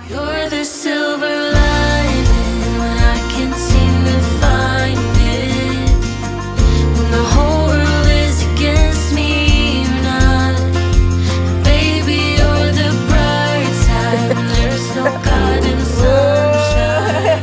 You're the silver lining when I can't seem to find it. When the whole world is against me, you're not. Baby, you're the bright side when there's no goddamn sunshine.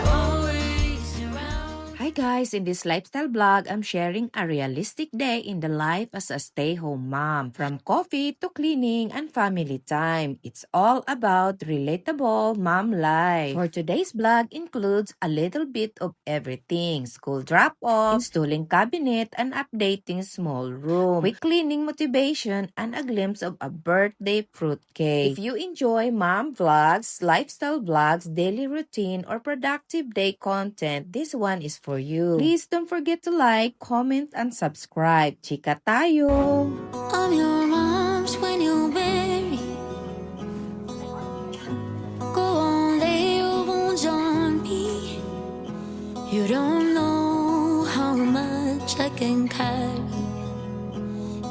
Always around. Hi guys, in this lifestyle vlog, I'm sharing a realistic day in the life as a stay-home mom. From coffee to cleaning and family time. It's all about relatable mom life. For today's vlog includes a little bit of everything. School drop-off, installing cabinet, and updating small room. Quick cleaning motivation, and a glimpse of a birthday fruit cake. If you enjoy mom vlogs, lifestyle vlogs, daily routine, or productive day content, this one is for you. Please don't forget to like, comment, and subscribe. Chika tayo! I'm your arms when you're weary. Go on, lay your wounds on me. You don't know how much I can carry.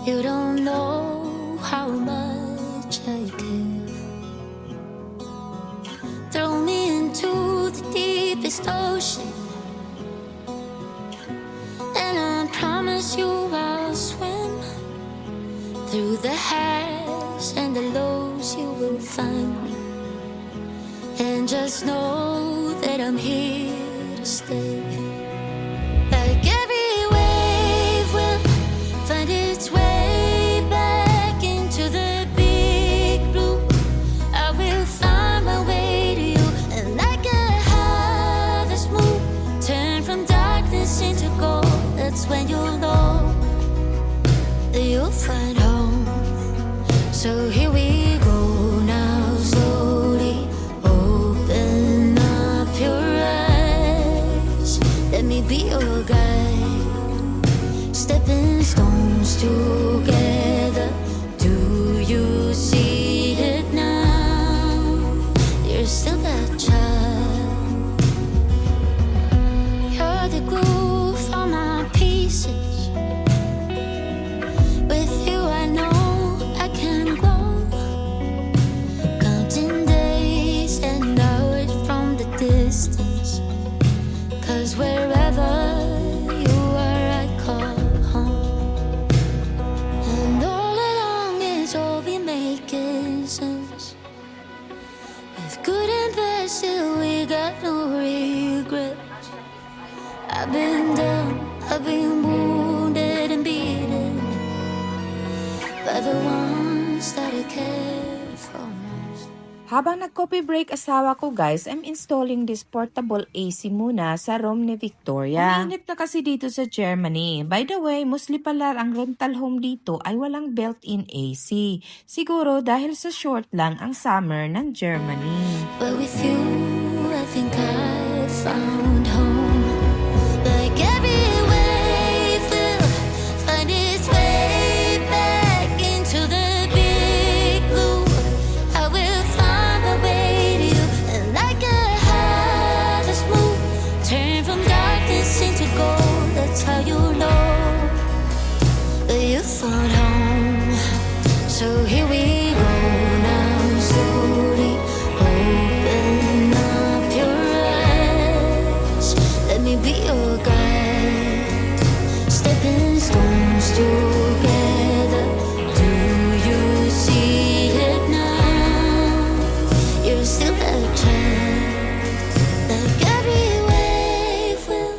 You don't know how much I care. Throw me into the deepest ocean, and I promise you I'll swim through the highs and the lows. You will find me, and just know that I'm here to stay. Like every wave will find its way back into the big blue, I will find my way to you. And like a harvest moon, turn from darkness into gold. That's when you'll know that you'll find home. So here we go now, slowly open up your eyes. Let me be your guide. Stepping stones together. Do you see it now? You're still that child. You're the glue for my pieces. With you I know I can grow. Counting days and hours from the distance. 'Cause wherever you are I call home. And all along it's all been making sense. With good and bad still we got no regrets. I've been down, I've been wounded and beaten by the ones that I cared for most. Habang nag-coffee break asawa ko guys, I'm installing this portable AC muna sa room ni Victoria. Uminit na kasi dito sa Germany. By the way, mostly pala ang rental home dito ay walang built-in AC. Siguro dahil sa short lang ang summer ng Germany. But with you, I think I found home. Like every wave will find its way back into the big blue, I will find my way to you. And like a harvest moon, turn from darkness into gold. That's how you know that you found home. So here we go now, slowly open up your eyes. Let me be your guide. Stepping stones together. Do you see it now? You're still that child. Like every wave will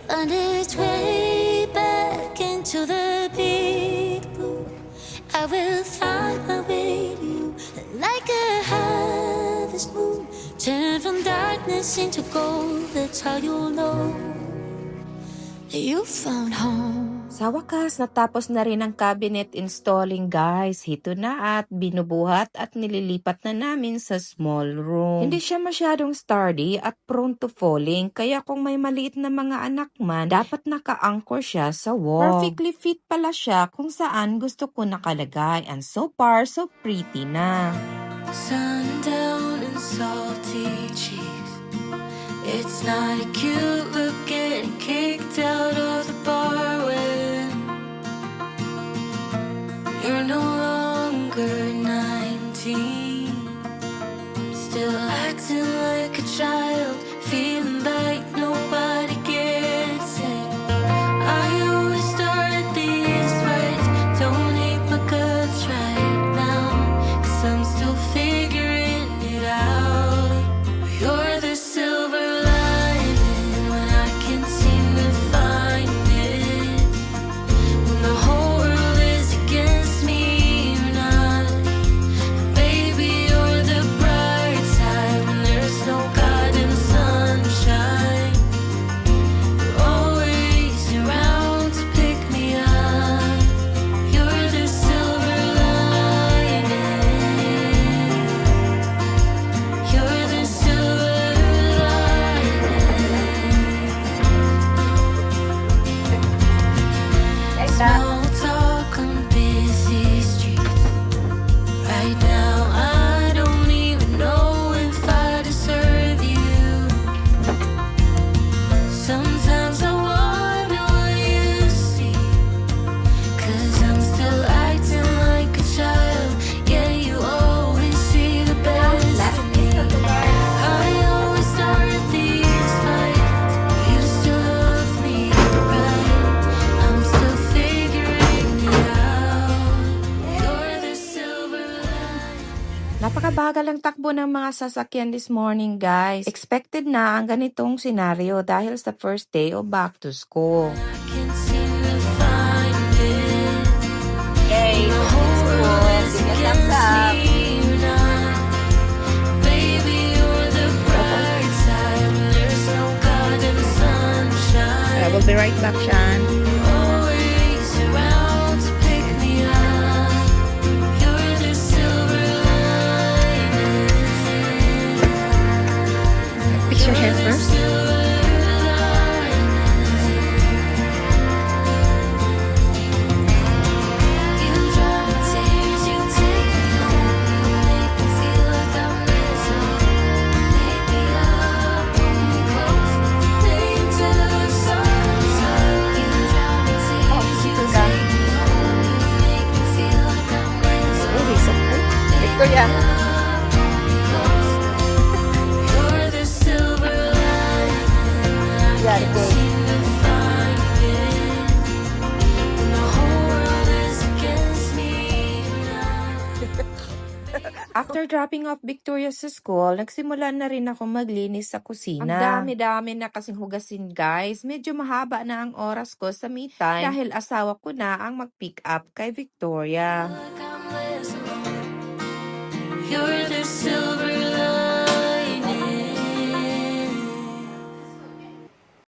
find its way back into the big blue, I will find my way to you. And like a harvest moon, turn from darkness into gold. That's how you'll know that you found home. Sa wakas, natapos na rin ang cabinet installing guys. Hito na at binubuhat at nililipat na namin sa small room. Hindi siya masyadong sturdy at prone to falling, kaya kung may maliit na mga anak man, dapat naka-anchor siya sa wall. Perfectly fit pala siya kung saan gusto ko nakalagay, and so far, so pretty na. Sundown and salty cheeks. It's not a cute look getting kicked out of the bar when you're no longer 19. still acting like a child, feeling like nobody gets it. I always start these fights, don't hate my guts right now, 'cause I'm still figuring it out. You're the silver lining when I can't seem to find it. When the whole world is against me, you're not. Baby, you're the bright side when there's no God and sunshine. You're always around to pick me up. You're the silver lining. You're the silver lining. Small talk on busy streets. Right now, I don't even know if I deserve you. Sometimes I wonder what you see, 'cause I'm still acting like a child. Yeah, you always see the best in me. I always start these fights, you still love me right. I'm still figuring it out. You're the silver lining. Napakabagal ang takbo ng mga sasakyan this morning, guys. Expected na ang ganitong senaryo dahil sa first day of back to school. I can't seem to find it. Okay, The whole world is sige, against thumbs up. me, you're not. Baby, you're the bright side when there's no God and sunshine. I will be right back, Sean. Always around to pick me up. You're the silver lining. Fix your hair You're the first. silver lining. You dry my tears, you take me home, you make me feel like I'm missing. Make me up, pull me close, stay until the sun's up. You dry my tears, you take me home, you make me feel like I'm missing. Uy, sakit. Victoria. You're the silver lining. I Yeah, can't okay. seem to find it. When the whole world is against me, After dropping off Victoria sa school, nagsimula na rin ako maglinis sa kusina. Ang dami-dami na kasing hugasin, guys. Medyo mahaba na ang oras ko sa me time dahil asawa ko na ang mag-pick up kay Victoria. like I'm listening. You're the silver